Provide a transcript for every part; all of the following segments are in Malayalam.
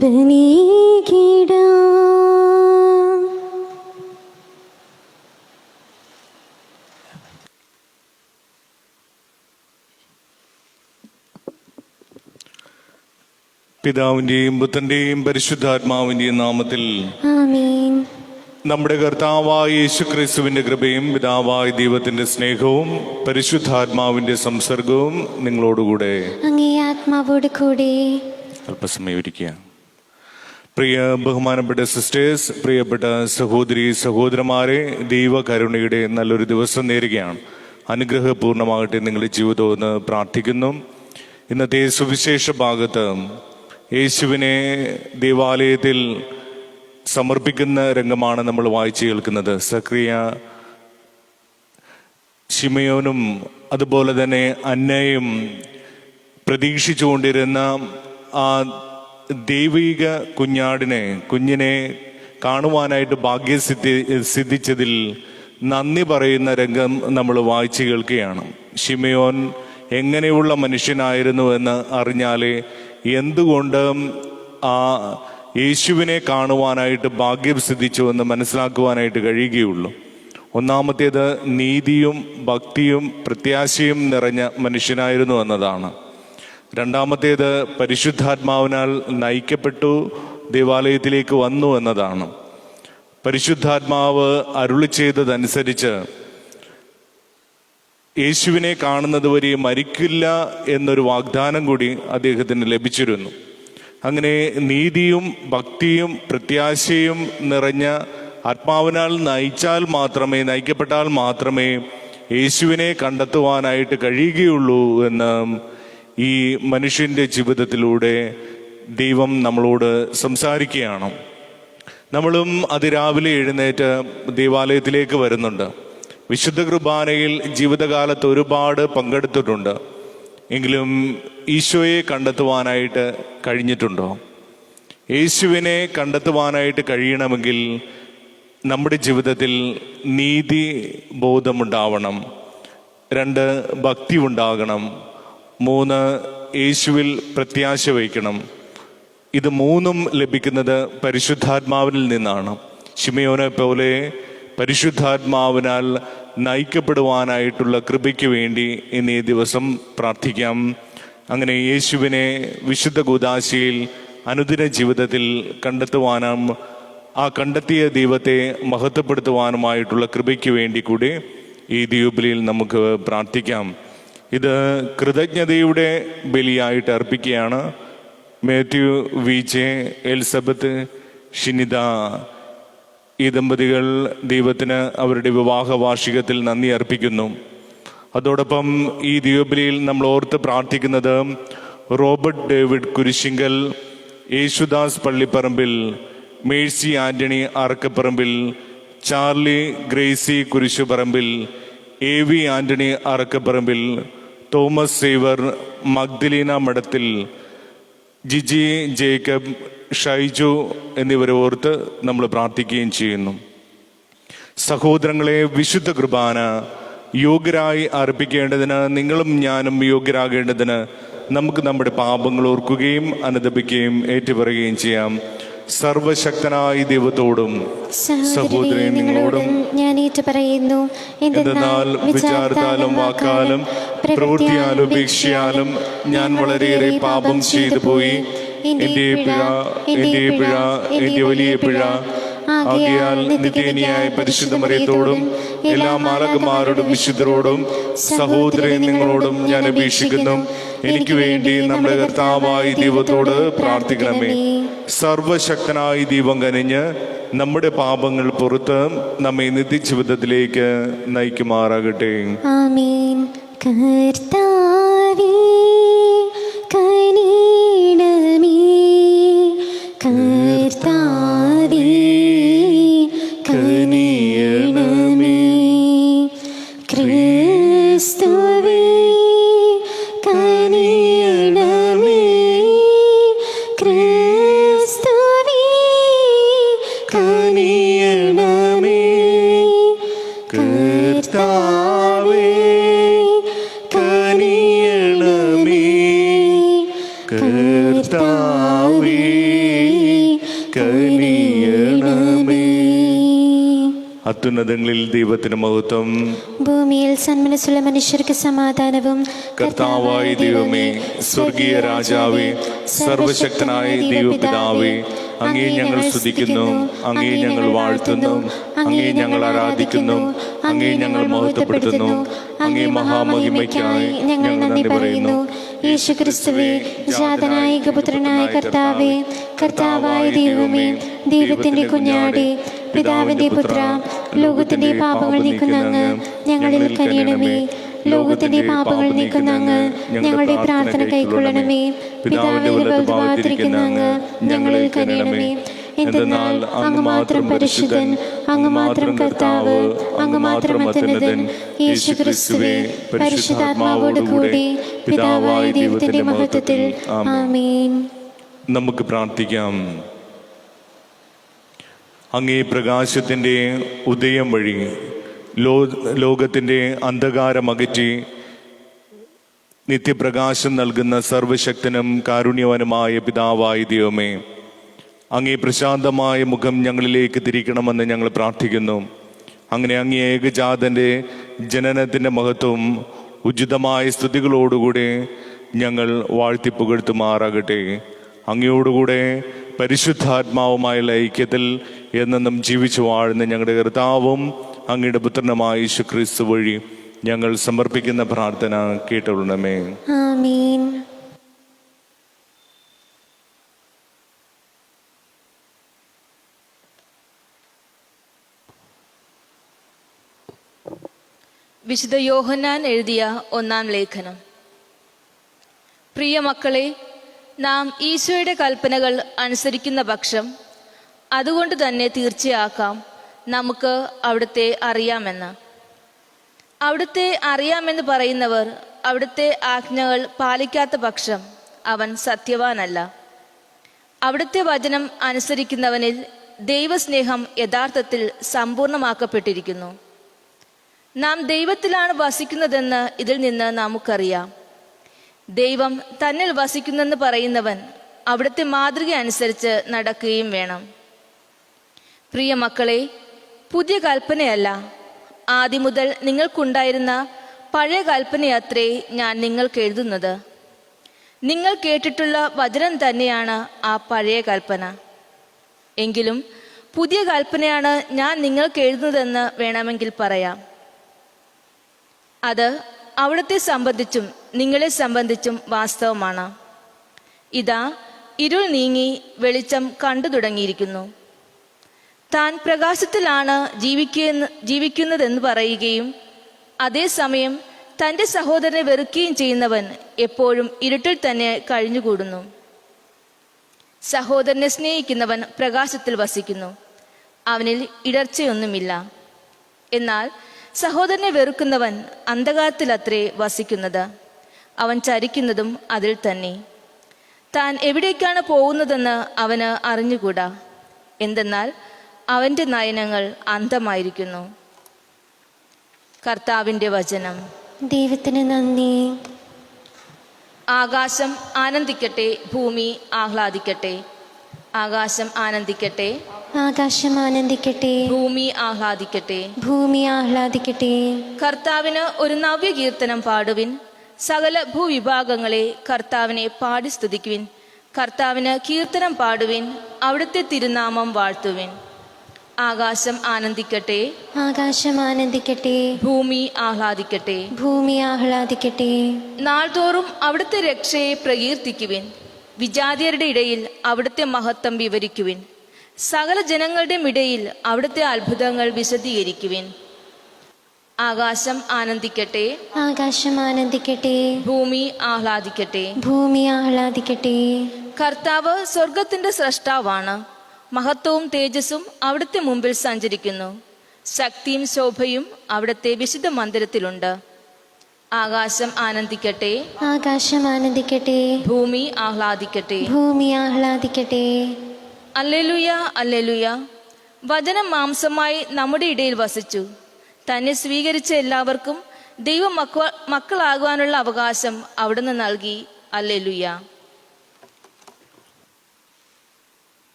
ബലിയിടാം. പിതാവിന്റെയും പുത്രന്റെയും പരിശുദ്ധാത്മാവിന്റെയും നാമത്തിൽ ആമേൻ. നമ്മുടെ കർത്താവായ യേശുക്രിസ്തുവിന്റെ കൃപയും പിതാവായ ദൈവത്തിന്റെ സ്നേഹവും പരിശുദ്ധാത്മാവിന്റെ സംസർഗവും നിങ്ങളോടുകൂടെ അങ്ങേ ആത്മാവോട് കൂടെ. അല്പസമയം ഇരിക്കുക. പ്രിയ ബഹുമാനപ്പെട്ട സിസ്റ്റേഴ്സ്, പ്രിയപ്പെട്ട സഹോദരി സഹോദരന്മാരെ, ദൈവകരുണയുടെ നല്ലൊരു ദിവസം നേരുകയാണ്. അനുഗ്രഹപൂർണ്ണമാകട്ടെ നിങ്ങളുടെ ജീവിതമെന്ന് പ്രാർത്ഥിക്കുന്നു. ഇന്നത്തെ സുവിശേഷ ഭാഗത്ത് യേശുവിനെ ദേവാലയത്തിൽ സമർപ്പിക്കുന്ന രംഗമാണ് നമ്മൾ വായിച്ചു കേൾക്കുന്നത്. സക്രിയ, ശിമയോനും അതുപോലെ തന്നെ അന്നയും പ്രതീക്ഷിച്ചുകൊണ്ടിരുന്ന ആ ദൈവിക കുഞ്ഞിനെ കാണുവാനായിട്ട് ഭാഗ്യം സിദ്ധിച്ചതിൽ നന്ദി പറയുന്ന രംഗം നമ്മൾ വായിച്ചു കേൾക്കുകയാണ്. ശിമയോൻ എങ്ങനെയുള്ള മനുഷ്യനായിരുന്നു എന്ന് അറിഞ്ഞാലേ എന്തുകൊണ്ട് ആ യേശുവിനെ കാണുവാനായിട്ട് ഭാഗ്യം സിദ്ധിച്ചു എന്ന് മനസ്സിലാക്കുവാനായിട്ട് കഴിയുകയുള്ളൂ. ഒന്നാമത്തേത് നീതിയും ഭക്തിയും പ്രത്യാശയും നിറഞ്ഞ മനുഷ്യനായിരുന്നു എന്നതാണ്. രണ്ടാമത്തേത് പരിശുദ്ധാത്മാവിനാൽ നയിക്കപ്പെട്ടു ദേവാലയത്തിലേക്ക് വന്നു എന്നതാണ്. പരിശുദ്ധാത്മാവ് അരുളി ചെയ്തതനുസരിച്ച് യേശുവിനെ കാണുന്നത് വരെ മരിക്കില്ല എന്നൊരു വാഗ്ദാനം കൂടി അദ്ദേഹത്തിന് ലഭിച്ചിരുന്നു. അങ്ങനെ നീതിയും ഭക്തിയും പ്രത്യാശയും നിറഞ്ഞ ആത്മാവിനാൽ നയിക്കപ്പെട്ടാൽ മാത്രമേ യേശുവിനെ കണ്ടെത്തുവാനായിട്ട് കഴിയുകയുള്ളൂ എന്ന് ഈ മനുഷ്യന്റെ ജീവിതത്തിലൂടെ ദൈവം നമ്മളോട് സംസാരിക്കുകയാണ്. നമ്മളും അതിരാവിലെ എഴുന്നേറ്റ് ദേവാലയത്തിലേക്ക് വരുന്നുണ്ട്. വിശുദ്ധ കുർബാനയിൽ ജീവിതകാലത്ത് ഒരുപാട് പങ്കെടുത്തിട്ടുണ്ട്. എങ്കിലും ഈശോയെ കണ്ടെത്തുവാനായിട്ട് കഴിഞ്ഞിട്ടുണ്ടോ? യേശുവിനെ കണ്ടെത്തുവാനായിട്ട് കഴിയണമെങ്കിൽ നമ്മുടെ ജീവിതത്തിൽ നീതി ബോധമുണ്ടാവണം. 2 ഭക്തി ഉണ്ടാകണം. 3 യേശുവിൽ പ്രത്യാശ വയ്ക്കണം. ഇത് 3ഉം ലഭിക്കുന്നത് പരിശുദ്ധാത്മാവിൽ നിന്നാണ്. ശിമയോനെ പോലെ പരിശുദ്ധാത്മാവിനാൽ നയിക്കപ്പെടുവാനായിട്ടുള്ള കൃപയ്ക്ക് വേണ്ടി ഇന്നീ ദിവസം പ്രാർത്ഥിക്കാം. അങ്ങനെ യേശുവിനെ വിശുദ്ധ കൂദാശയിൽ അനുദിന ജീവിതത്തിൽ കണ്ടെത്തുവാനും ആ കണ്ടെത്തിയ ദൈവത്തെ മഹത്വപ്പെടുത്തുവാനുമായിട്ടുള്ള കൃപയ്ക്ക് വേണ്ടി കൂടി ഈ ദ്വീപിലിൽ നമുക്ക് പ്രാർത്ഥിക്കാം. ഇത് കൃതജ്ഞതയുടെ ബലിയായിട്ട് അർപ്പിക്കുകയാണ്. മാത്യു, വിജെ, എലിസബത്ത്, ഷിനിത ഈ ദമ്പതികൾ ദൈവത്തിന് അവരുടെ വിവാഹ വാർഷികത്തിൽ നന്ദി അർപ്പിക്കുന്നു. അതോടൊപ്പം ഈ ദ്വീപിലിൽ നമ്മൾ ഓർത്ത് പ്രാർത്ഥിക്കുന്നത് Robert David Kurisingal, Yesudas Pallipparambil, Mercy Antony Arakkaparambil, Charlie Gracy Kurisuparambil, AV Antony Arakkaparambil, Thomas Xavier, Magdalena Madathil, Jiji Jacob, Shaiju എന്നിവരെ ഓർത്ത് നമ്മൾ പ്രാർത്ഥിക്കുകയും ചെയ്യുന്നു. സഹോദരങ്ങളെ, വിശുദ്ധ കുർബാന യോഗ്യരായി അർപ്പിക്കേണ്ടതിന്, നിങ്ങളും ഞാനും യോഗ്യരാകേണ്ടതിന് നമുക്ക് നമ്മുടെ പാപങ്ങൾ ഓർക്കുകയും അനുദപിക്കുകയും ഏറ്റുപറയുകയും ചെയ്യാം. സർവശക്തനായ ദൈവത്തോടും സഹോദരി നിങ്ങളോടും ഞാൻ ഏറ്റുപറയുന്നു. എന്തെന്നാൽ വിചാരത്താലും വാക്കാലും പ്രവൃത്തിയാലും ഉപേക്ഷയാലും ഞാൻ വളരെയേറെ പാപം ചെയ്തു പോയി. എന്റെ വലിയ പിഴ. ആകയാൽ നിത്യേനയായ പരിശുദ്ധ മറിയത്തോടും എല്ലാ മാലാഖമാരോടും വിശുദ്ധരോടും സഹോദരി നിങ്ങളോടും ഞാൻ അപേക്ഷിക്കുന്നു, എനിക്ക് വേണ്ടി നമ്മുടെ കർത്താവായ ദൈവത്തോട് പ്രാർത്ഥിക്കണമേ. സർവശക്തനായ ദൈവം കനിഞ്ഞ് നമ്മുടെ പാപങ്ങൾ പുറത്ത് നമ്മെ നിത്യജീവിതത്തിലേക്ക് നയിക്കുമാറാകട്ടെ. ആമേൻ. കർത്താവേ കനിയണമേ, കർത്താവേ കനിയണമേ, ക്രിസ്തുവേ കനിയണമേ, ക്രിസ്തുവേ കനിയണമേ, കർത്താവേ കനിയണമേ, കർത്താവേ അത്യുന്നതങ്ങളിൽ ദൈവത്തിന് മഹത്വം. ഭൂമിയിൽ സന്മനസ്സുള്ള മനുഷ്യർക്ക് സമാധാനവും. കർത്താവായ ദൈവമേ, സ്വർഗീയ രാജാവേ, സർവശക്തനായ ദൈവപിതാവേ, അങ്ങേ ഞങ്ങൾ സ്തുതിക്കുന്നു, അങ്ങേ ഞങ്ങൾ വാഴ്ത്തുന്നു, അങ്ങേ ഞങ്ങൾ ആരാധിക്കുന്നു, അങ്ങേ ഞങ്ങൾ മഹത്വപ്പെടുത്തുന്നു. അങ്ങേ മഹാമഹിമയ്ക്കായി ഞങ്ങൾ നന്ദി പറയുന്നു. യേശുക്രിസ്തുവേ, ജാതനായ ഏകപുത്രനായ കർത്താവേ, കർത്താവായ ദൈവമേ, ദൈവത്തിന്റെ കുഞ്ഞാടേ, പിതാവിന്റെ പുത്ര, ലോകത്തിന്റെ പാപങ്ങൾ നീക്കുന്ന അങ്ങ് ഞങ്ങളിൽ കനിയണമേ. ലോകത്തിന്റെ പാപങ്ങൾ നീക്കുന്ന അങ്ങ് ഞങ്ങളുടെ പ്രാർത്ഥന കൈക്കൊള്ളണമേ. പിതാവിന്റെ വലതുഭാഗത്തിരിക്കുന്ന അങ്ങ് ഞങ്ങളിൽ കനിയണമേ. എന്തെന്നാൽ അങ്ങ് മാത്രം പരിശുദ്ധൻ, അങ്ങ് മാത്രം കർത്താവ്, അങ്ങ് മാത്രം അത്യുന്നതൻ. യേശുക്രിസ്തുവേ, പരിശുദ്ധാത്മാവോട് കൂടി പിതാവായ ദൈവത്തിന്റെ മഹത്വത്തിൽ. ആമേൻ. നമുക്ക് പ്രാർത്ഥിക്കാം. അങ്ങേ പ്രകാശത്തിൻ്റെ ഉദയം വഴി ലോകത്തിൻ്റെ അന്ധകാരമകറ്റി നിത്യപ്രകാശം നൽകുന്ന സർവശക്തനും കാരുണ്യവാനുമായ പിതാവായ ദൈവമേ, അങ്ങേ പ്രശാന്തമായ മുഖം ഞങ്ങളിലേക്ക് തിരിക്കണമെന്ന് ഞങ്ങൾ പ്രാർത്ഥിക്കുന്നു. അങ്ങനെ അങ്ങേ ഏകജാതൻ്റെ ജനനത്തിൻ്റെ മഹത്വം ഉചിതമായ സ്തുതികളോടുകൂടെ ഞങ്ങൾ വാഴ്ത്തിപ്പുകഴ്ത്തുമാറാകട്ടെ. അങ്ങയോടുകൂടെ പരിശുദ്ധാത്മാവുമായുള്ള ഐക്യത്തിൽ എന്നെന്നും ജീവിച്ചു വാഴുന്ന ഞങ്ങളുടെ കർത്താവും അങ്ങയുടെ പുത്രനുമായ യേശുക്രിസ്തു വഴി ഞങ്ങൾ സമർപ്പിക്കുന്ന പ്രാർത്ഥന കേട്ടുകൊള്ളണമേ. ആമേൻ. വിശുദ്ധ യോഹന്നാൻ എഴുതിയ 1-ാം ലേഖനം. പ്രിയ മക്കളെ, നാം ഈശോയുടെ കൽപ്പനകൾ അനുസരിക്കുന്ന പക്ഷം അതുകൊണ്ട് തന്നെ തീർച്ചയാക്കാം നമുക്ക് അവിടുത്തെ അറിയാമെന്ന്. അവിടുത്തെ അറിയാമെന്ന് പറയുന്നവർ അവിടുത്തെ ആജ്ഞകൾ പാലിക്കാത്ത പക്ഷം അവൻ സത്യവാനല്ല. അവിടുത്തെ വചനം അനുസരിക്കുന്നവനിൽ ദൈവസ്നേഹം യഥാർത്ഥത്തിൽ സമ്പൂർണ്ണമാക്കപ്പെട്ടിരിക്കുന്നു. നാം ദൈവത്തിലാണ് വസിക്കുന്നതെന്ന് ഇതിൽ നിന്ന് നമുക്കറിയാം. ദൈവം തന്നിൽ വസിക്കുന്നെന്ന് പറയുന്നവൻ അവിടുത്തെ മാതൃക അനുസരിച്ച് നടക്കുകയും വേണം. പ്രിയ മക്കളെ, പുതിയ കൽപ്പനയല്ല, ആദ്യം മുതൽ നിങ്ങൾക്കുണ്ടായിരുന്ന പഴയ കൽപ്പനയത്രേ ഞാൻ നിങ്ങൾക്ക് എഴുതുന്നത്. നിങ്ങൾ കേട്ടിട്ടുള്ള വചനം തന്നെയാണ് ആ പഴയ കൽപ്പന. എങ്കിലും പുതിയ കൽപ്പനയാണ് ഞാൻ നിങ്ങൾക്ക് എഴുതുന്നതെന്ന് വേണമെങ്കിൽ പറയാം. അത് അവിടുത്തെ സംബന്ധിച്ചും നിങ്ങളെ സംബന്ധിച്ചും വാസ്തവമാണ്. ഇതാ, ഇരുൾ നീങ്ങി വെളിച്ചം കണ്ടു തുടങ്ങിയിരിക്കുന്നു. താൻ പ്രകാശത്തിലാണ് ജീവിക്കുന്നതെന്ന് പറയുകയും അതേസമയം തൻ്റെ സഹോദരനെ വെറുക്കുകയും ചെയ്യുന്നവൻ എപ്പോഴും ഇരുട്ടിൽ തന്നെ കഴിഞ്ഞുകൂടുന്നു. സഹോദരനെ സ്നേഹിക്കുന്നവൻ പ്രകാശത്തിൽ വസിക്കുന്നു, അവനിൽ ഇടർച്ചയൊന്നുമില്ല. എന്നാൽ സഹോദരനെ വെറുക്കുന്നവൻ അന്ധകാരത്തിലത്രേ വസിക്കുന്നത്, അവൻ ചരിക്കുന്നതും അതിൽ തന്നെ. താൻ എവിടേക്കാണ് പോകുന്നതെന്ന് അവന് അറിഞ്ഞുകൂടാ, എന്തെന്നാൽ അവൻ്റെ നയനങ്ങൾ അന്ധമായിരിക്കുന്നു. കർത്താവിൻ്റെ വചനം. ദൈവത്തിന് നന്ദി. ആകാശം ആനന്ദിക്കട്ടെ, ഭൂമി ആഹ്ലാദിക്കട്ടെ. ആകാശം ആനന്ദിക്കട്ടെ, ആകാശം ആനന്ദിക്കട്ടെ, ഭൂമി ആഹ്ലാദിക്കട്ടെ. ഭൂമി ആഹ്ലാദിക്കട്ടെ. കർത്താവിന് ഒരു നവ്യകീർത്തനം പാടുവിൻ. സകല ഭൂവിഭാഗങ്ങളെ കർത്താവിനെ പാടി സ്തുതിക്കുവിൻ. കർത്താവിന് കീർത്തനം പാടുവിൻ, അവിടുത്തെ തിരുനാമം വാഴ്ത്തുവിൻ. ആകാശം ആനന്ദിക്കട്ടെ, ആകാശം ആനന്ദിക്കട്ടെ, ഭൂമി ആഹ്ലാദിക്കട്ടെ. ഭൂമി ആഹ്ലാദിക്കട്ടെ. നാൾതോറും അവിടുത്തെ രക്ഷയെ പ്രകീർത്തിക്കുവിൻ. വിജാതിയരുടെ ഇടയിൽ അവിടുത്തെ മഹത്വം വിവരിക്കുവിൻ. സകല ജനങ്ങളുടെ ഇടയിൽ അവിടുത്തെ അത്ഭുതങ്ങൾ വിശദീകരിക്കുവിൻ. ആകാശം ആനന്ദിക്കട്ടെ, ആകാശം ആനന്ദിക്കട്ടെ, ഭൂമി ആഹ്ലാദിക്കട്ടെ. ഭൂമി ആഹ്ലാദിക്കട്ടെ. കർത്താവ് സ്വർഗത്തിന്റെ സ്രഷ്ടാവാണ്. മഹത്വവും തേജസ്സും അവിടുത്തെ മുമ്പിൽ സഞ്ചരിക്കുന്നു. ശക്തിയും ശോഭയും അവിടുത്തെ വിശുദ്ധ മന്ദിരത്തിലുണ്ട്. ആകാശം ആനന്ദിക്കട്ടെ, ആകാശം ആനന്ദിക്കട്ടെ, ഭൂമി ആഹ്ലാദിക്കട്ടെ. ഭൂമി ആഹ്ലാദിക്കട്ടെ. അല്ലെലുയ, അല്ലെലുയ. വചനം മാംസമായി നമ്മുടെ ഇടയിൽ വസിച്ചു. തന്നെ സ്വീകരിച്ച എല്ലാവർക്കും ദൈവ മക്കളാകുവാനുള്ള അവകാശം അവിടുന്ന് നൽകി. അല്ലെലുയ.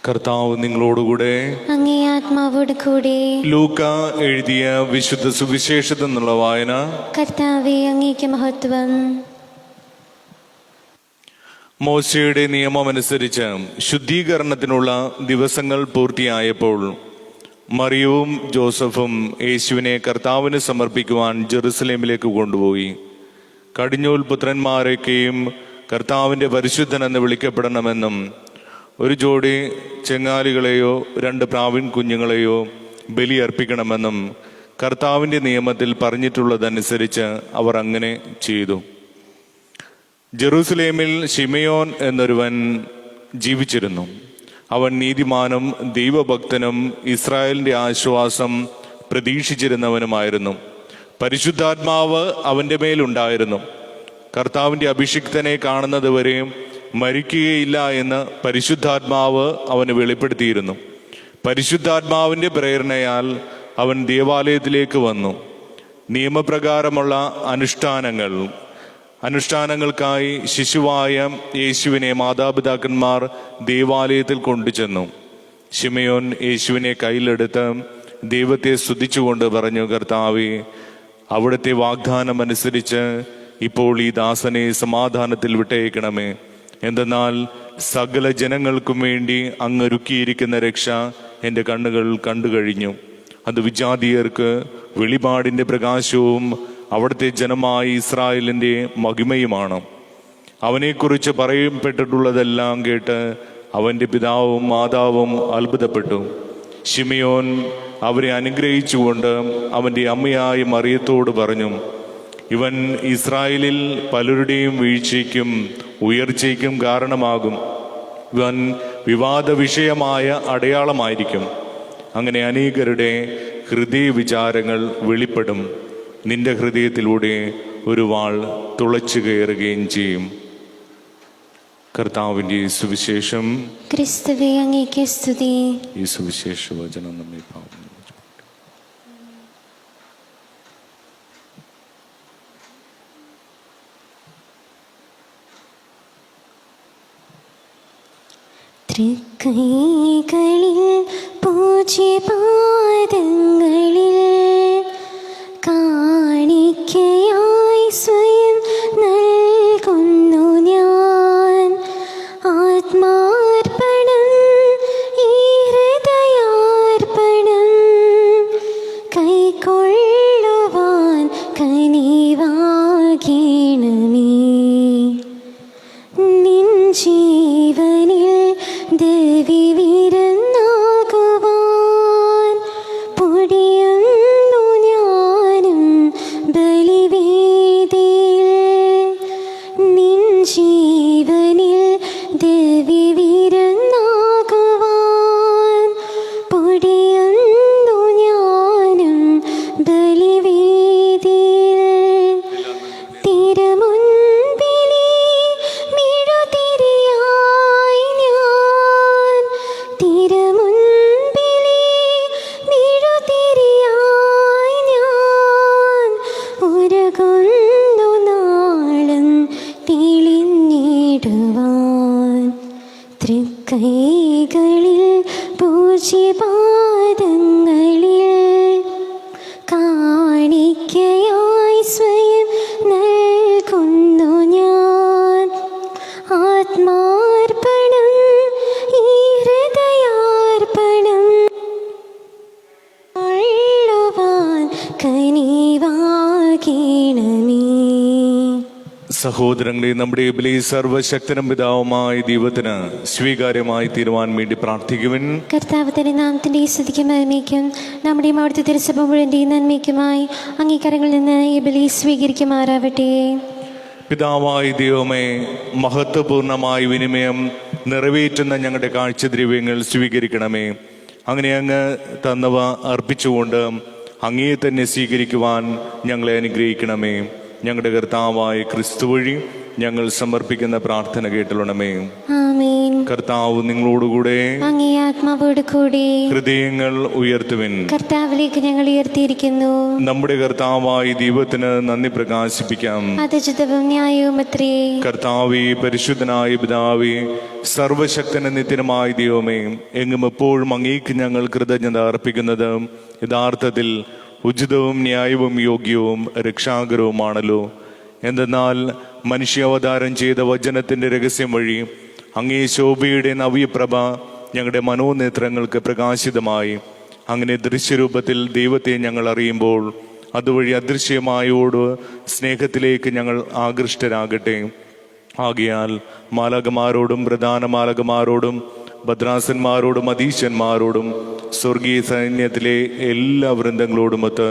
കർത്താവ് നിങ്ങളോടുകൂടെ. അങ്ങേ ആത്മാവോട് കൂടെ. ലൂക്ക എഴുതിയ വിശുദ്ധ സുവിശേഷത്തിൽ നിന്നുള്ള വായന. കർത്താവേ, അങ്ങേക്ക് മഹത്വം. മോശയുടെ നിയമമനുസരിച്ച് ശുദ്ധീകരണത്തിനുള്ള ദിവസങ്ങൾ പൂർത്തിയായപ്പോൾ മറിയവും ജോസഫും യേശുവിനെ കർത്താവിന് സമർപ്പിക്കുവാൻ ജെറുസലേമിലേക്ക് കൊണ്ടുപോയി. കടിഞ്ഞൂൽ പുത്രന്മാരൊക്കെയും കർത്താവിൻ്റെ പരിശുദ്ധനെന്ന് വിളിക്കപ്പെടണമെന്നും ഒരു ജോഡി ചെങ്ങാലികളെയോ 2 പ്രാവിൻ കുഞ്ഞുങ്ങളെയോ ബലിയർപ്പിക്കണമെന്നും കർത്താവിൻ്റെ നിയമത്തിൽ പറഞ്ഞിട്ടുള്ളതനുസരിച്ച് അവർ അങ്ങനെ ചെയ്തു. ജെറൂസലേമിൽ ശിമയോൻ എന്നൊരുവൻ ജീവിച്ചിരുന്നു. അവൻ നീതിമാനും ദൈവഭക്തനും ഇസ്രായേലിൻ്റെ ആശ്വാസം പ്രതീക്ഷിച്ചിരുന്നവനുമായിരുന്നു. പരിശുദ്ധാത്മാവ് അവൻ്റെ മേലുണ്ടായിരുന്നു. കർത്താവിൻ്റെ അഭിഷിക്തനെ കാണുന്നതുവരെയും മരിക്കുകയില്ല എന്ന് പരിശുദ്ധാത്മാവ് അവന് വെളിപ്പെടുത്തിയിരുന്നു. പരിശുദ്ധാത്മാവിൻ്റെ പ്രേരണയാൽ അവൻ ദേവാലയത്തിലേക്ക് വന്നു. നിയമപ്രകാരമുള്ള അനുഷ്ഠാനങ്ങൾക്കായി ശിശുവായ യേശുവിനെ മാതാപിതാക്കന്മാർ ദേവാലയത്തിൽ കൊണ്ടുചെന്നു. ശിമയോൻ യേശുവിനെ കയ്യിലെടുത്ത് ദൈവത്തെ സ്തുതിച്ചുകൊണ്ട് പറഞ്ഞു, കർത്താവേ, അവിടുത്തെ വാഗ്ദാനം അനുസരിച്ച് ഇപ്പോൾ ഈ ദാസനെ സമാധാനത്തിൽ വിട്ടയക്കണമേ. എന്തെന്നാൽ സകല ജനങ്ങൾക്കും വേണ്ടി അങ്ങൊരുക്കിയിരിക്കുന്ന രക്ഷ എൻ്റെ കണ്ണുകൾ കണ്ടു കഴിഞ്ഞു. അത് വിജാതീയർക്ക് വെളിപാടിൻ്റെ പ്രകാശവും അവിടുത്തെ ജനമായ ഇസ്രായേലിൻ്റെ മഹിമയുമാണ്. അവനെക്കുറിച്ച് പറയപ്പെട്ടിട്ടുള്ളതെല്ലാം കേട്ട് അവൻ്റെ പിതാവും മാതാവും അത്ഭുതപ്പെട്ടു. ശിമയോൻ അവരെ അനുഗ്രഹിച്ചുകൊണ്ട് അവൻ്റെ അമ്മയായ മറിയത്തോട് പറഞ്ഞു, ഇവൻ ഇസ്രായേലിൽ പലരുടെയും വീഴ്ചയ്ക്കും ഉയർച്ചയ്ക്കും കാരണമാകും. ഇവൻ വിവാദ വിഷയമായ അടയാളമായിരിക്കും. അങ്ങനെ അനേകരുടെ ഹൃദയ വിചാരങ്ങൾ വെളിപ്പെടും. നിന്റെ ഹൃദയത്തിലൂടെ ഒരു വാൾ തുളച്ചു കയറുകയും ചെയ്യും. കർത്താവിൻ്റെ സുവിശേഷം. ക്രിസ്തുവേ, അങ്ങേക്ക് സ്തുതി. ഈ സുവിശേഷ വചനം നമ്മെ പാവം തൃക്കൈകളിൽ പൂജ്യപാദങ്ങളിൽ കാണിക്കയായി സ്വയം നൽകുന്നു ഞാൻ. ആത്മാർപ്പണം, ഈ ഹൃദയാർപ്പണം കൈക്കൊള്ളുവാൻ കനിവാകണമേ. നിൻ ജീവനിൽ ദേവിവിരുന്നാകുവാൻ പൊടിയുന്നു ഞാനും ബലിവേദിയിൽ. നിൻ ജീവനിൽ ദേവിവിരുന്നാകുവാൻ പൊടിയുന്നു ഞാനും ബലിവേദിയിൽ. തിരുമുൻപിലേ മെഴുതിരിയായി ഞാൻ, തിരുമുൻപിലേ മെഴുതിരിയായി ഞാൻ ഉരുകുന്നു നാളം തെളിഞ്ഞിടുവാൻ. തൃക്കൈകളിൽ പൂജ്യപാദങ്ങളിൽ കാണിക്കയായി സ്വയം നൽകുന്നു ഞാൻ. ആത്മാർപ്പണം, ഈ ഹൃദയാർപ്പണം കൊള്ളുവാൻ കനിവാകണമേ. സഹോദരങ്ങളെ, നമ്മുടെ ബലി സർവശക്തനും പിതാവുമായ ദൈവത്തിന് സ്വീകാര്യമായി തീരുവാൻ വേണ്ടി പ്രാർത്ഥിക്കുവിൻ. കർത്താവ് തന്റെ നാമത്തിന്റെ സ്തുതിക്കും മഹിമയ്ക്കും നമ്മുടെയും അവിടുത്തെ തിരുസഭ മുഴുവൻ്റെയും നന്മയ്ക്കുമായി അംഗീകാരങ്ങളിൽ നിന്ന് ഈ ബലി സ്വീകരിക്കുമാറാവട്ടെ. പിതാവായ ദൈവമേ, മഹത്വപൂർണമായ വിനിമയം നിറവേറ്റുന്ന ഞങ്ങളുടെ കാഴ്ചദ്രവ്യങ്ങൾ സ്വീകരിക്കണമേ. അങ്ങനെ അങ്ങ് തന്നവ അർപ്പിച്ചുകൊണ്ട് അങ്ങയെ തന്നെ സ്വീകരിക്കുവാൻ ഞങ്ങളെ അനുഗ്രഹിക്കണമേ. ഞങ്ങളുടെ കർത്താവായ ക്രിസ്തു വഴി ഞങ്ങൾ സമർപ്പിക്കുന്ന പ്രാർത്ഥന കേട്ടലുണമേ. ആമേൻ. കർത്താവ് നിങ്ങളോടുകൂടെ, അങ്ങേ ആത്മാവോട് കൂടെ. ഹൃദയങ്ങൾ ഉയർത്തുവിൻ. കർത്താവിലേക്ക് ഞങ്ങൾ ഉയർത്തിയിരിക്കുന്നു. നമ്മുടെ കർത്താവായ ദൈവത്തിന് നന്ദി പ്രകാശിപ്പിക്കാം. അത് ചിതവും ന്യായവും അത്രേ. കർത്താവേ, പരിശുദ്ധനായ പിതാവേ, സർവശക്തന നിത്യനമായ ദൈവമേ, എങ്ങും എപ്പോഴും അങ്ങേക്ക് ഞങ്ങൾ കൃതജ്ഞത അർപ്പിക്കുന്നത് യഥാർത്ഥത്തിൽ ഉചിതവും ന്യായവും യോഗ്യവും രക്ഷാകരവുമാണല്ലോ. എന്തെന്നാൽ മനുഷ്യാവതാരം ചെയ്ത വചനത്തിന്റെ രഹസ്യം വഴി അങ്ങേ ശോഭയുടെ നവ്യപ്രഭ ഞങ്ങളുടെ മനോനേത്രങ്ങൾക്ക് പ്രകാശിതമായി. അങ്ങനെ ദൃശ്യരൂപത്തിൽ ദൈവത്തെ ഞങ്ങൾ അറിയുമ്പോൾ അതുവഴി അദൃശ്യമായോട് സ്നേഹത്തിലേക്ക് ഞങ്ങൾ ആകൃഷ്ടരാകട്ടെ. ആകയാൽ മാലകമാരോടും പ്രധാന മാലകമാരോടും ഭദ്രാസന്മാരോടും അധീശന്മാരോടും സ്വർഗീയ സൈന്യത്തിലെ എല്ലാ വൃന്ദങ്ങളോടുമൊത്ത്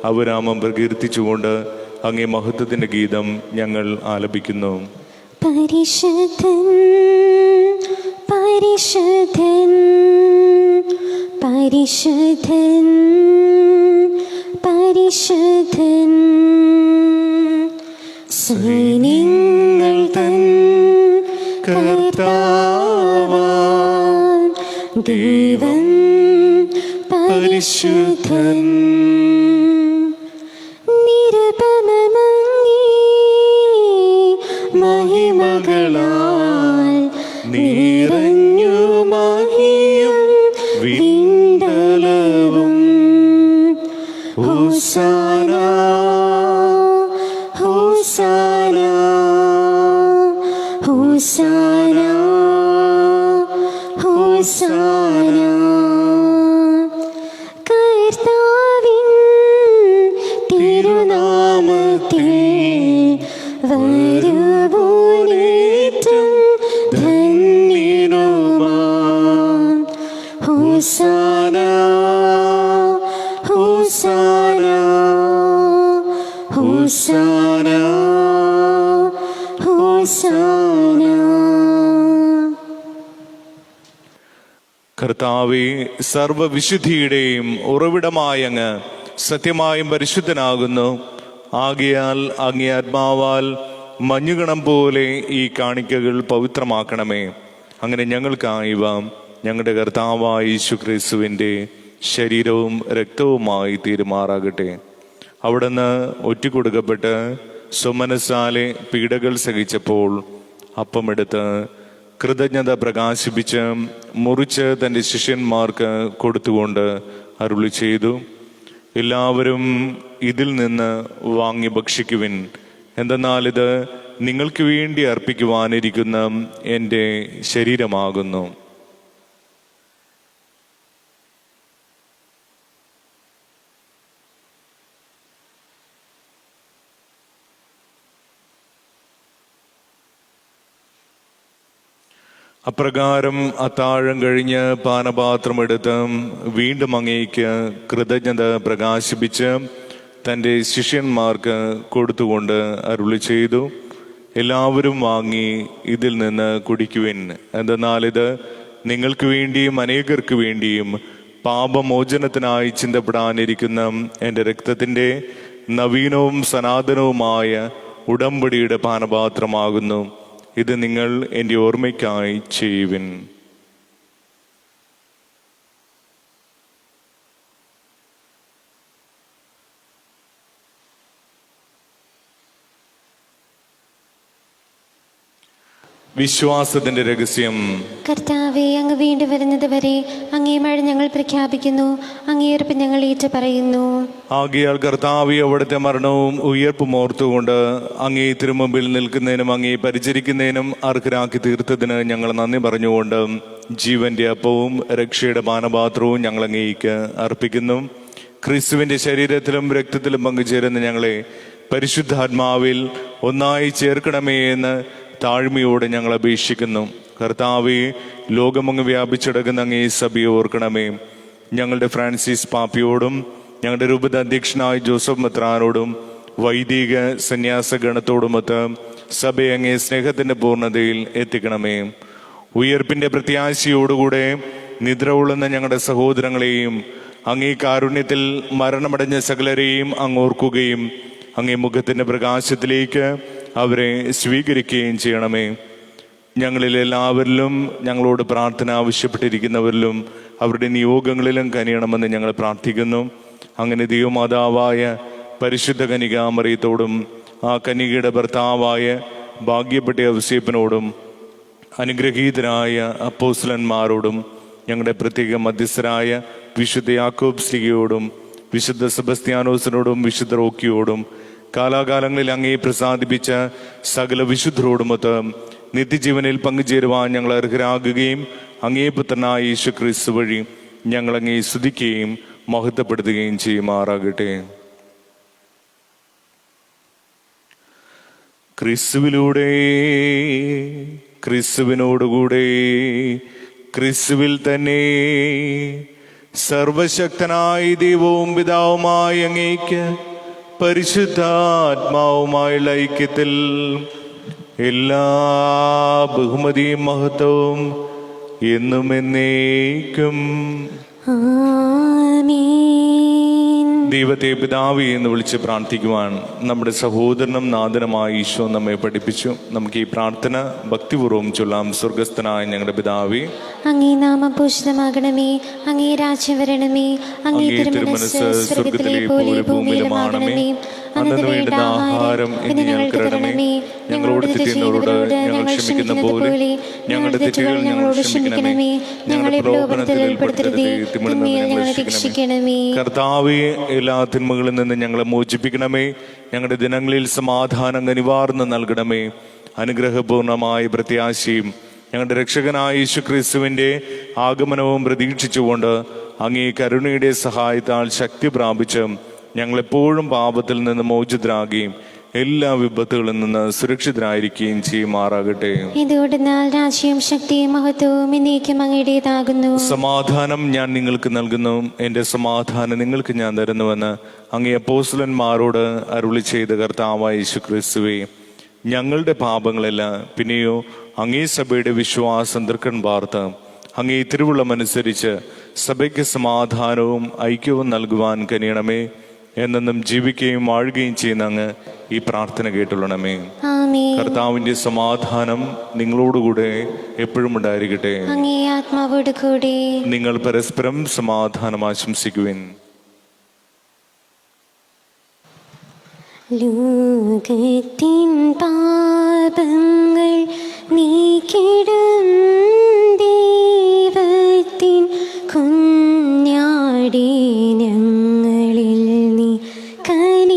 അവരാമം പ്രകീർത്തിച്ചുകൊണ്ട് അങ്ങേ മഹത്വത്തിന്റെ ഗീതം ഞങ്ങൾ ആലപിക്കുന്നു. പരിശുദ്ധൻ പരിശുദ്ധൻ പരിശുദ്ധൻ പരിശുദ്ധൻ, സൈന്യങ്ങൾ തൻ കർത്താവാൻ ദൈവം പരിശുദ്ധൻ. മഹിമകളാൽ നിറഞ്ഞു മഹിയും വിണ്ടലവും. ഹോസാന ഹോസാന ഹോസാന ഹോസാന. കർത്താവിൻ തിരുനാമത്തിൽ വരുവോനേറ്റം ധന്യനുമാം. ഹോസാന ഹോസാന ഹോസാന ഹോസാന. കർത്താവേ, സർവവിശുദ്ധിയുടെയും ഉറവിടമായ അങ്ങ് സത്യമായും പരിശുദ്ധനാകുന്നു. ആകയാൽ അങ്ങേ ആത്മാവാൽ മഞ്ഞുകണം പോലെ ഈ കാണിക്കകൾ പവിത്രമാക്കണമേ. അങ്ങനെ ഞങ്ങൾക്കായിവ ഞങ്ങളുടെ കർത്താവായ യേശുക്രിസ്തുവിൻ്റെ ശരീരവും രക്തവുമായി തീരുമാറാകട്ടെ. അവിടുന്ന് ഒറ്റിക്കൊടുക്കപ്പെട്ട് സുമനസാലെ പീഡകൾ സഹിച്ചപ്പോൾ അപ്പമെടുത്ത് കൃതജ്ഞത പ്രകാശിപ്പിച്ച് മുറിച്ച് തൻ്റെ ശിഷ്യന്മാർക്ക് കൊടുത്തുകൊണ്ട് അരുളി ചെയ്തു, എല്ലാവരും ഇതിൽ നിന്ന് വാങ്ങി ഭക്ഷിക്കുവിൻ. എന്തെന്നാൽ ഇത് നിങ്ങൾക്ക് വേണ്ടി അർപ്പിക്കുവാനിരിക്കുന്ന എൻ്റെ ശരീരമാകുന്നു. അപ്രകാരം അത്താഴം കഴിഞ്ഞ് പാനപാത്രമെടുത്ത് വീണ്ടും അങ്ങേക്ക് കൃതജ്ഞത പ്രകാശിപ്പിച്ച് തൻ്റെ ശിഷ്യന്മാർക്ക് കൊടുത്തുകൊണ്ട് അരുളി ചെയ്തു, എല്ലാവരും വാങ്ങി ഇതിൽ നിന്ന് കുടിക്കുവിൻ. എന്തെന്നാൽ ഇത് നിങ്ങൾക്ക് വേണ്ടിയും അനേകർക്ക് വേണ്ടിയും പാപമോചനത്തിനായി ചിന്തപ്പെടാനിരിക്കുന്ന എൻ്റെ രക്തത്തിൻ്റെ നവീനവും സനാതനവുമായ ഉടമ്പടിയുടെ പാനപാത്രമാകുന്നു. ഇത് നിങ്ങൾ എൻ്റെ ഓർമ്മയ്ക്കായി ചെയ്യുവിൻ. വിശ്വാസത്തിന്റെ രഹസ്യം. കർത്താവേ, അങ്ങ് വീണ്ടും വരുന്നത് വരെ അങ്ങേ മഴ ഞങ്ങൾ പ്രഖ്യാപിക്കുന്നു, അങ്ങേ ഉറപ്പ് ഞങ്ങൾ ഏറ്റു പറയുന്നു. ആകയാൽ കർത്താവേ, അവിടുത്തെ മരണവും ഉയർപ്പും ഓർത്തുകൊണ്ട് അങ്ങേ തിരുമുമ്പിൽ നിൽക്കുന്നതിനും അങ്ങേ പരിചരിക്കുന്നതിനും അർഹരാക്കി തീർത്തതിന് ഞങ്ങൾ നന്ദി പറഞ്ഞുകൊണ്ട് ജീവന്റെ അപ്പവും രക്ഷയുടെ പാനപാത്രവും ഞങ്ങൾ അങ്ങേക്ക് അർപ്പിക്കുന്നു. ക്രിസ്തുവിന്റെ ശരീരത്തിലും രക്തത്തിലും പങ്കുചേരുന്ന ഞങ്ങളെ പരിശുദ്ധാത്മാവിൽ ഒന്നായി ചേർക്കണമേ എന്ന് താഴ്മയോടെ ഞങ്ങൾ അപേക്ഷിക്കുന്നു. കർത്താവേ, ലോകമങ്ങ് വ്യാപിച്ചടക്കുന്ന അങ്ങേ സഭയെ ഓർക്കണമേ. ഞങ്ങളുടെ ഫ്രാൻസിസ് പാപ്പിയോടും ഞങ്ങളുടെ രൂപത അധ്യക്ഷനായ ജോസഫ് മെത്രാനോടും വൈദിക സന്യാസ ഗണത്തോടുമൊത്ത് സഭയെ അങ്ങേ സ്നേഹത്തിന്റെ പൂർണ്ണതയിൽ എത്തിക്കണമേ. ഉയർപ്പിന്റെ പ്രത്യാശയോടുകൂടെ നിദ്ര കൊള്ളുന്ന ഞങ്ങളുടെ സഹോദരങ്ങളെയും അങ്ങേ കാരുണ്യത്തിൽ മരണമടഞ്ഞ സകലരെയും അങ്ങ് ഓർക്കുകയും അങ്ങേ മുഖത്തിൻ്റെ പ്രകാശത്തിലേക്ക് അവരെ സ്വീകരിക്കുകയും ചെയ്യണമേ. ഞങ്ങളിൽ എല്ലാവരിലും ഞങ്ങളോട് പ്രാർത്ഥന ആവശ്യപ്പെട്ടിരിക്കുന്നവരിലും അവരുടെ നിയോഗങ്ങളിലും കനിയണമെന്ന് ഞങ്ങൾ പ്രാർത്ഥിക്കുന്നു. അങ്ങനെ ദൈവമാതാവായ പരിശുദ്ധ കന്യകാമറിയത്തോടും ആ കന്യകയുടെ ഭർത്താവായ ഭാഗ്യപ്പെട്ട ഔസേപ്പിനോടും അനുഗ്രഹീതരായ അപ്പോസ്തലന്മാരോടും ഞങ്ങളുടെ പ്രത്യേക മധ്യസ്ഥരായ വിശുദ്ധ യാക്കോബ് ശ്ലീഹയോടും വിശുദ്ധ സെബസ്ത്യാനോസിനോടും വിശുദ്ധ റോക്കിയോടും കാലാകാലങ്ങളിൽ അങ്ങേ പ്രസാദിപ്പിച്ച സകല വിശുദ്ധരോടുമൊത്ത് നിത്യജീവനിൽ പങ്കുചേരുവാൻ ഞങ്ങൾ അർഹരാകുകയും അങ്ങേ പുത്രനായ യേശു ക്രിസ്തു വഴി ഞങ്ങൾ അങ്ങേ സ്തുതിക്കുകയും മഹത്വപ്പെടുത്തുകയും ചെയ്യുമാറാകട്ടെ. ക്രിസ്തുവിലൂടെ, ക്രിസ്തുവിനോടുകൂടെ, ക്രിസ്തുവിൽ തന്നെ സർവശക്തനായ ദൈവവും പിതാവുമായ അങ്ങേക്ക് പരിശുദ്ധാത്മാവുമായുള്ള ഐക്യത്തിൽ എല്ലാ ബഹുമതിയും മഹത്വവും എന്നും എന്നേക്കും ദൈവത്തെ പിതാവേ എന്ന് വിളിച്ച് പ്രാർത്ഥിക്കുവാൻ നമ്മുടെ സഹോദരനും നാഥനുമായ ഈശോ നമ്മെ പഠിപ്പിച്ചു. നമുക്ക് ഈ പ്രാർത്ഥന ഭക്തിപൂർവ്വം ചൊല്ലാം. സ്വർഗസ്ഥനായ ഞങ്ങളുടെ പിതാവേ, അങ്ങേ നാമം പൂജിതമാകണമേ, അങ്ങേ രാജ്യം വരണമേ, അങ്ങേ തിരുമനസ്സ് സ്വർഗ്ഗത്തിലെ പോലെ ഭൂമിയിലുമാകണമേ. അന്നു വേണ്ട ആഹാരം ഇന്ന് ഞങ്ങൾക്ക് തരണമേ. ഞങ്ങളോട് തെറ്റ് ചെയ്യുന്നവരോട് ഞങ്ങൾ ക്ഷമിക്കുന്നത് പോലെ ഞങ്ങളുടെ തെറ്റുകൾ ഞങ്ങളോട് ക്ഷമിക്കണമേ. ഞങ്ങളെ പ്രലോഭനത്തിൽ ഉൾപ്പെടുത്തരുതേ, തിന്മയിൽ ഞങ്ങളെ രക്ഷിക്കണമേ. കർത്താവേ, എല്ലാ തിന്മകളിൽ നിന്ന് ഞങ്ങളെ മോചിപ്പിക്കണമേ. ഞങ്ങളുടെ ദിനങ്ങളിൽ സമാധാനം കനിവാർന്ന് നൽകണമേ. അനുഗ്രഹപൂർണമായ പ്രത്യാശയും ഞങ്ങളുടെ രക്ഷകനായ യേശു ക്രിസ്തുവിൻ്റെ ആഗമനവും പ്രതീക്ഷിച്ചുകൊണ്ട് അങ്ങേ കരുണയുടെ സഹായത്താൽ ശക്തി പ്രാപിച്ച് ഞങ്ങളെപ്പോഴും പാപത്തിൽ നിന്ന് മോചിതരാകുകയും എല്ലാ വിപത്തുകളിൽ നിന്ന് സുരക്ഷിതരായിരിക്കുകയും ചെയ്യുമാറാകട്ടെ. ഇതുകൊണ്ടെന്നാൽ രാജ്യവും ശക്തിയും മഹത്വവും എന്നേക്കും അങ്ങയുടേതാകുന്നു. സമാധാനം ഞാൻ നിങ്ങൾക്ക് നൽകുന്നു, എൻ്റെ സമാധാനം നിങ്ങൾക്ക് ഞാൻ തരുന്നുവെന്ന് അങ്ങേ അപ്പോസ്തലന്മാരോട് അരുളി ചെയ്ത കർത്താവായ യേശു ക്രിസ്തുവേ, ഞങ്ങളുടെ പാപങ്ങളല്ല പിന്നെയോ അങ്ങേ സഭയുടെ വിശ്വാസം തൃക്കൺ പാർത്ത് അങ്ങേ തിരുവുള്ളമനുസരിച്ച് സഭയ്ക്ക് സമാധാനവും ഐക്യവും നൽകുവാൻ കനിയണമേ. എന്നെന്നും ജീവിക്കുകയും വാഴുകയും ചെയ്യുന്ന അങ്ങ് ഈ പ്രാർത്ഥന കേട്ടുള്ളണമേ. കർത്താവിന്റെ സമാധാനം നിങ്ങളോടുകൂടെ എപ്പോഴും ഉണ്ടായിരിക്കട്ടെ. അങ്ങേ ആത്മാവോട് കൂടെ. നിങ്ങൾ പരസ്പരം സമാധാനം ആശംസിക്കുവിൻ. ലോകത്തിൻ പാപങ്ങൾ നീക്കിടും ദൈവത്തിൻ കുഞ്ഞാടേ, ഞങ്ങളിൽ നീ കനിയണമേ.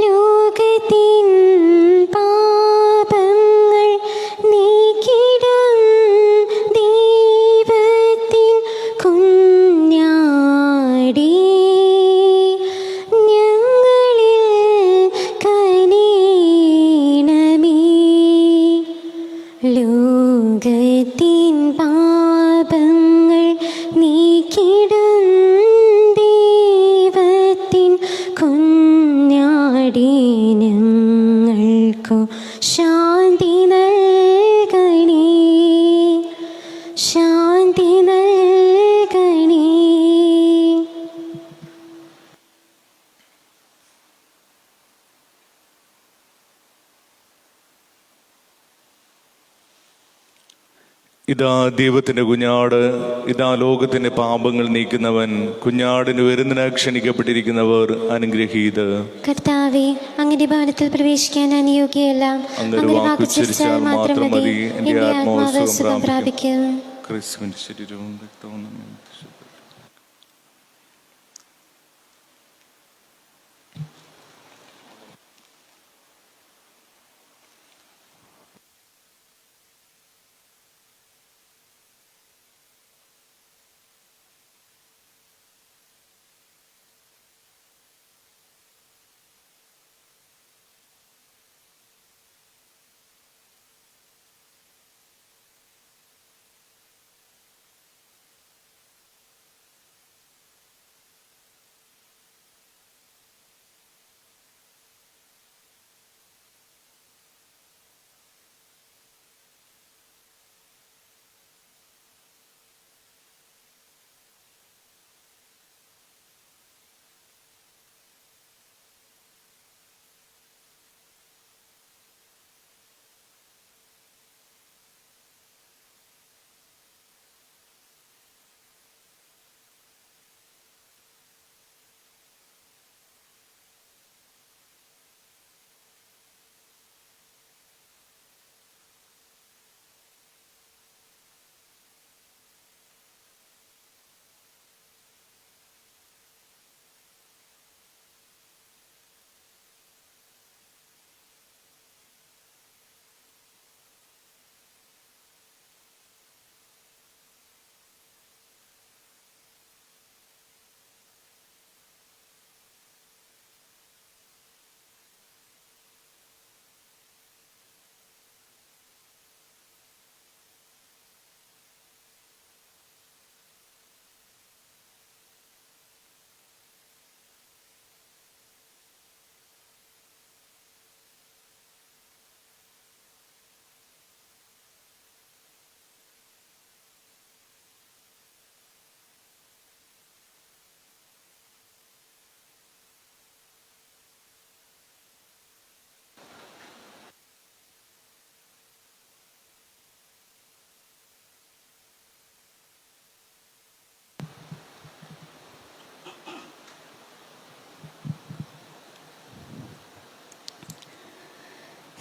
ലോകത്തിൻ പാപങ്ങൾ നീക്കിടും ദൈവത്തിൻ കുഞ്ഞാടേ, ഞങ്ങളിൽ കനിയണമേ. ലോകത്തിൻ പാപങ്ങൾ നീക്കിടും ദൈവത്തിൻ കുഞ്ഞാടേ, ഞങ്ങൾക്കു ശാന്തി നൽകണേ, ശാന്തി നൽകണേ. ഇതാ ദൈവത്തിന്റെ കുഞ്ഞാട്, ഇതാ ലോകത്തിന്റെ പാപങ്ങൾ നീക്കുന്നവൻ. കുഞ്ഞാടിന് വരുന്നതിന് ക്ഷണിക്കപ്പെട്ടിരിക്കുന്നവർ അനുഗ്രഹീത്. കർത്താവേ, അങ്ങയുടെ ഭവനത്തിൽ പ്രവേശിക്കാൻ ഞാൻ യോഗ്യയല്ല. അങ്ങയുടെ വാക്കുച്ചരിച്ചാൽ മാത്രം മതി, എന്റെ ആത്മാവ് സുഖം പ്രാപിക്കും. ക്രിസ്തുവിന്റെ ശരീരവും രക്തവും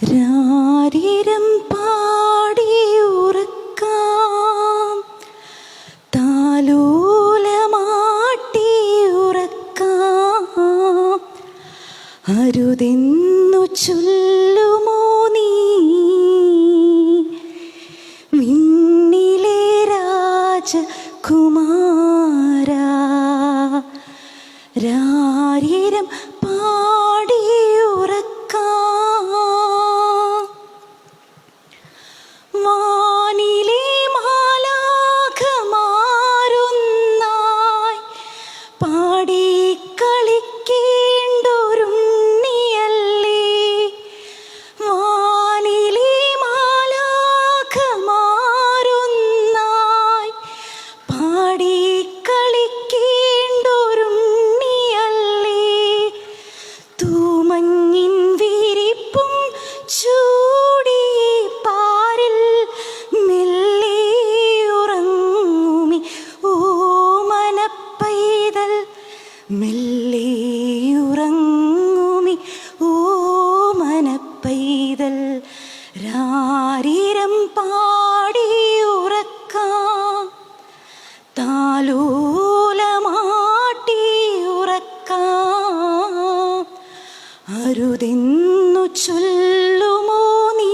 രാരിരം പാടിയുറക്കാം, താലോലമാട്ടിയുറക്കാം. അരുതെന്നു ചൊല്ലുമോ നീ വിണ്ണിലെ രാജകുമാരാ? രാരിരം പാടിയുറക്കാം. വാനിലെ മാലാഖമാരൊന്നായി പാടിക്കളിക്കേണ്ടൊരുണ്ണിയല്ലേ? വാനിലെ മാലാഖമാരൊന്നായി പാടിക്കളിക്കേണ്ടൊരുണ്ണിയല്ലേ? തൂമഞ്ഞിൻ വിരിപ്പും ചൂടി പാരിൽ മെല്ലെ ഉറങ്ങുമി ഓമനപ്പൈതൽ, മെല്ലെ ഉറങ്ങുമി ഓമനപ്പൈതൽ. രാരിരം പാടിയുറക്കാം, താലോലമാട്ടിയുറക്കാം. അരുതെന്നു ചൊല്ലുമോ നീ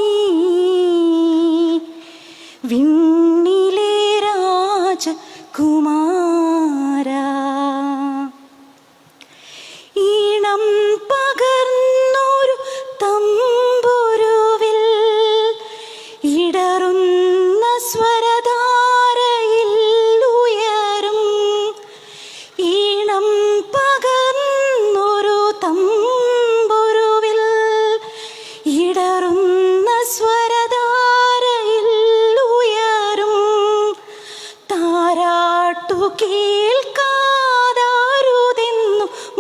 വിണ്ണിലെ രാജകുമാരാ? ഈണം പകർന്നൊരു തമ്പുരുവിൽ ഇടറുന്ന സ്വരധാരയിൽ ഉയരും. ഈണം പകർന്നൊരു തമ്പുരുവിൽ ഇടറുന്ന സ്വരധാരയിൽ ഉയരും. താരാട്ടു കേൾക്കാതാരുതെന്നു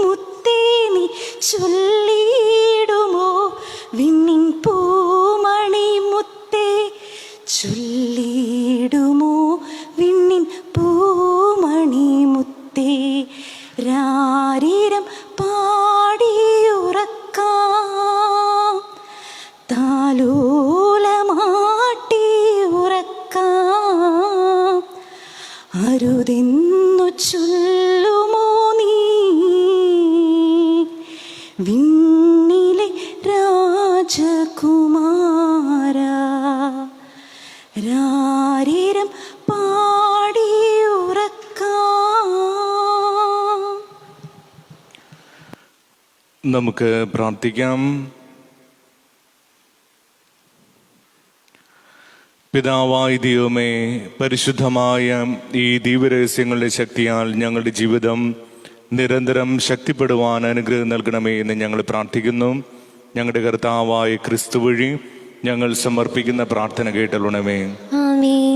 മുത്തേ നീ ചൊല്ലിടുമോ? വിണ്ണിൻ പൂമണി മുത്തേ ചൊല്ലിടുമോ? വിണ്ണിൻ പൂമണി മുത്തേ. രാരിരം പാടിയുറക്കാം, താലോലമാട്ടിയുറക്കാം. അരുതെന്നു ചൊല്ലുമോ നീ വിണ്ണിലെ രാജകുമാരാ? രാരിരം പാടിയുറക്കാം. നമുക്ക് പ്രാർത്ഥിക്കാം. പിതാവായ ദൈവമേ, പരിശുദ്ധമായ ഈ ദിവ്യരഹസ്യങ്ങളുടെ ശക്തിയാൽ ഞങ്ങളുടെ ജീവിതം നിരന്തരം ശക്തിപ്പെടുവാൻ അനുഗ്രഹം നൽകണമേ എന്ന് ഞങ്ങൾ പ്രാർത്ഥിക്കുന്നു. ഞങ്ങളുടെ കർത്താവായ ക്രിസ്തു വഴി ഞങ്ങൾ സമർപ്പിക്കുന്ന പ്രാർത്ഥന കേട്ടലുണമേ.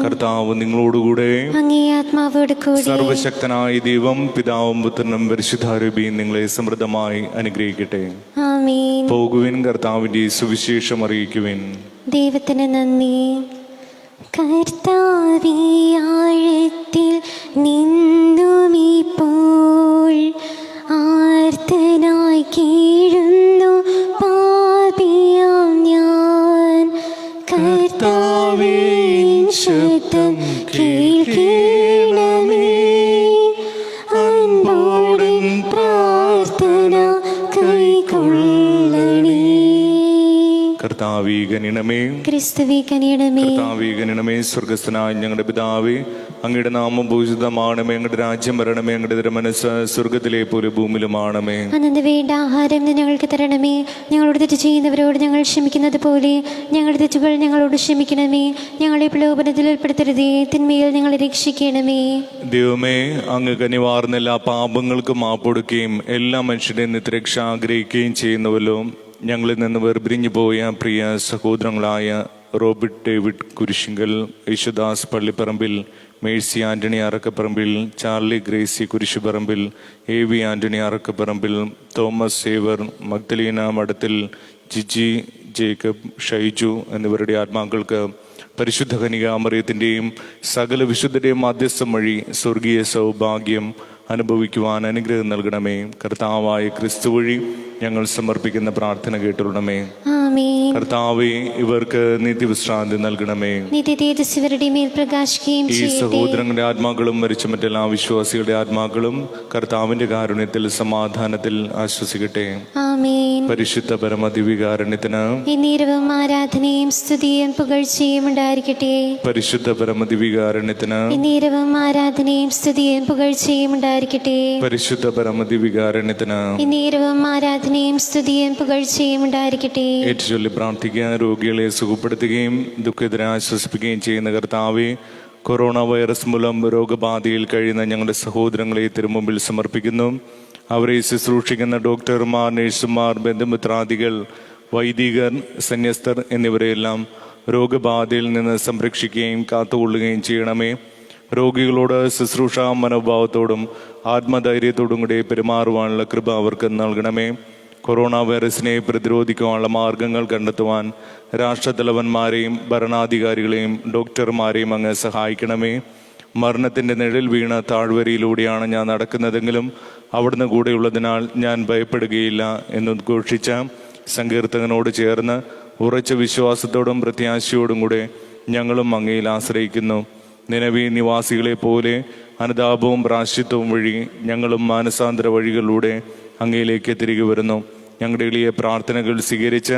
കർത്താവ് നിങ്ങളോടുകൂടെ, അങ്ങേ ആത്മാവോട് കൂടെ. സർവശക്തനായ ദൈവം പിതാവും പുത്രനും പരിശുദ്ധാരൂപിയും നിങ്ങളെ സമൃദ്ധമായി അനുഗ്രഹിക്കട്ടെ. ആമേൻ. പോകുവിൻ, കർത്താവിന്റെ സുവിശേഷം അറിയിക്കുവിൻ. ദൈവത്തിന് നന്ദി. കർത്താവേ, ആഴത്തിൽ നിന്നുമിപ്പോൾ ആർത്തനായി കീഴുന്നു പാപിയാം ഞാൻ. കർത്താവേ, ശബ്ദം കേൾക്കണമേ. അൻപോടും പ്രാർത്ഥന കൈക്കൊള്ളണേ. കർത്താവേ കനിയണമേ, ക്രിസ്തുവേ കനിയണമേ. കർത്താവേ കനിയണമേ. സ്വർഗസ്ഥനായ ഞങ്ങളുടെ പിതാവേ, അങ്ങയുടെ നാമം പൂജിതമാണമേ. അങ്ങയുടെ രാജ്യം വരണമേ. അങ്ങയുടെ തിരുമനസ്സ് സ്വർഗത്തിലെ പോലെ ഭൂമിയിലുമാണമേ. അന്നു വേണ്ട ആഹാരം ഞങ്ങൾക്ക് തരണമേ. ഞങ്ങളോട് തെറ്റ് ചെയ്യുന്നവരോട് ഞങ്ങൾ ക്ഷമിക്കുന്നത് പോലെ ഞങ്ങളുടെ തെറ്റുകൾ ഞങ്ങളോട് ക്ഷമിക്കണമേ. ഞങ്ങളെ പ്രലോഭനത്തിൽ ഉൾപ്പെടുത്തരുതേ, തിന്മയിൽ ഞങ്ങളെ രക്ഷിക്കണമേ. ദൈവമേ, അങ്ങ് കനിവാർന്ന എല്ലാ പാപങ്ങൾക്കും മാപ്പൊടുക്കുകയും എല്ലാ മനുഷ്യരുടെയും നിത്യരക്ഷ ആഗ്രഹിക്കുകയും ചെയ്യുന്നുവല്ലോ. ഞങ്ങളിൽ നിന്ന് വേർപിരിഞ്ഞു പോയ പ്രിയ സഹോദരങ്ങളായ Robert David Kurisingal, Yesudas Pallipparambil, Mercy Antony Arakkaparambil, Charlie Gracy Kurisuparambil, A V Antony Arakkaparambil, Thomas Xavier, Magdalena Madathil, Jiji Jacob, Shaiju എന്നിവരുടെ ആത്മാക്കൾക്ക് പരിശുദ്ധ കന്യകാമറിയത്തിൻ്റെയും സകല വിശുദ്ധരുടെയും മാധ്യസ്ഥം വഴി സ്വർഗീയ സൗഭാഗ്യം അനുഭവിക്കുവാൻ അനുഗ്രഹം നൽകണമേ. കർത്താവായ ക്രിസ്തു വഴി ഞങ്ങൾ സമർപ്പിക്കുന്ന പ്രാർത്ഥന കേട്ടുള്ളണമേ. ആമേൻ. കർത്താവേ, ഇവർക്ക് നിത്യവിശ്രാന്തി നൽകണമേ. നിത്യ തേജസ് ഇവരുടെ മേൽ പ്രകാശിക്കുകയും ഈ ചെയ്യട്ടെ. സഹോദരങ്ങളുടെ ആത്മാക്കളും മരിച്ച മറ്റെല്ലാ വിശ്വാസികളുടെ ആത്മാക്കളും കർത്താവിന്റെ കാരുണ്യത്തിൽ സമാധാനത്തിൽ ആശ്വസിക്കട്ടെ. ആമേൻ. പരിശുദ്ധ പരമദിവികാരുണ്യത്തിന് എന്നേരവും ആരാധനയും സ്തുതിയും പുകഴ്ചയും ഉണ്ടായിരിക്കട്ടെ. പരിശുദ്ധ പരമദിവികാരുണ്യത്തിന് എന്നേരവും ആരാധനയും സ്തുതിയും പുകഴ്ചയും ഉണ്ടായിരിക്കട്ടെ. പരിശുദ്ധ പരമദിവികാരുണ്യത്തിന് എന്നേരവും ആരാധനയും സ്തുതിയും പുകഴ്ചയും ഉണ്ടായിരിക്കട്ടെ. ഏറ്റുചൊല്ലി പ്രാർത്ഥിക്കുക. രോഗികളെ സുഖപ്പെടുത്തുകയും ദുഃഖിതരെ ആശ്വസിപ്പിക്കുകയും ചെയ്യുന്ന കർത്താവെ, കൊറോണ വൈറസ് മൂലം രോഗബാധയിൽ കഴിയുന്ന ഞങ്ങളുടെ സഹോദരങ്ങളെ തിരുമുമ്പിൽ സമർപ്പിക്കുന്നു. അവരെ ശുശ്രൂഷിക്കുന്ന ഡോക്ടർമാർ, നഴ്സുമാർ, ബന്ധുമിത്രാദികൾ, വൈദികർ, സന്യസ്തർ എന്നിവരെല്ലാം രോഗബാധയിൽ നിന്ന് സംരക്ഷിക്കുകയും കാത്തുകൊള്ളുകയും ചെയ്യണമേ. രോഗികളോട് ശുശ്രൂഷാ മനോഭാവത്തോടും ആത്മധൈര്യത്തോടും കൂടി പെരുമാറുവാനുള്ള കൃപ അവർക്ക് നൽകണമേ. കൊറോണ വൈറസിനെ പ്രതിരോധിക്കുവാനുള്ള മാർഗങ്ങൾ കണ്ടെത്തുവാൻ രാഷ്ട്രത്തലവന്മാരെയും ഭരണാധികാരികളെയും ഡോക്ടർമാരെയും അങ്ങ് സഹായിക്കണമേ. മരണത്തിൻ്റെ നിഴൽ വീണ താഴ്വരയിലൂടെയാണ് ഞാൻ നടക്കുന്നതെങ്കിലും അവിടുന്ന് കൂടെയുള്ളതിനാൽ ഞാൻ ഭയപ്പെടുകയില്ല എന്നുദ്ഘോഷിച്ച സങ്കീർത്തകനോട് ചേർന്ന് ഉറച്ച വിശ്വാസത്തോടും പ്രത്യാശയോടും കൂടെ ഞങ്ങളും അങ്ങയിൽ ആശ്രയിക്കുന്നു. നിനവി നിവാസികളെ പോലെ അനുതാപവും പ്രാശ്ചിത്വവും വഴി ഞങ്ങളും മാനസാന്തര വഴികളിലൂടെ അങ്ങയിലേക്ക് തിരികെ വരുന്നു. ഞങ്ങളുടെ എളിയ പ്രാർത്ഥനകൾ സ്വീകരിച്ച്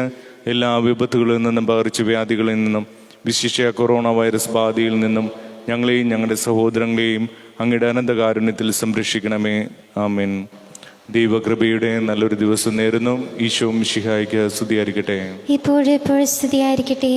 എല്ലാ വിപത്തുകളിൽ നിന്നും പകർച്ചവ്യാധികളിൽ നിന്നും വിശിഷ്യ കൊറോണ വൈറസ് ബാധയിൽ നിന്നും ഞങ്ങളെയും ഞങ്ങളുടെ സഹോദരങ്ങളെയും അങ്ങയുടെ അനന്തകാരുണ്യത്തിൽ സംരക്ഷിക്കണമേ. ആമേൻ. ദൈവകൃപയുടെ നല്ലൊരു ദിവസം നേരുന്നു. ഈശോ മിശിഹായ്ക്ക് സ്തുതിയായിരിക്കട്ടെ. ഇപ്പോഴെപ്പോഴും സ്തുതിയായിരിക്കട്ടെ.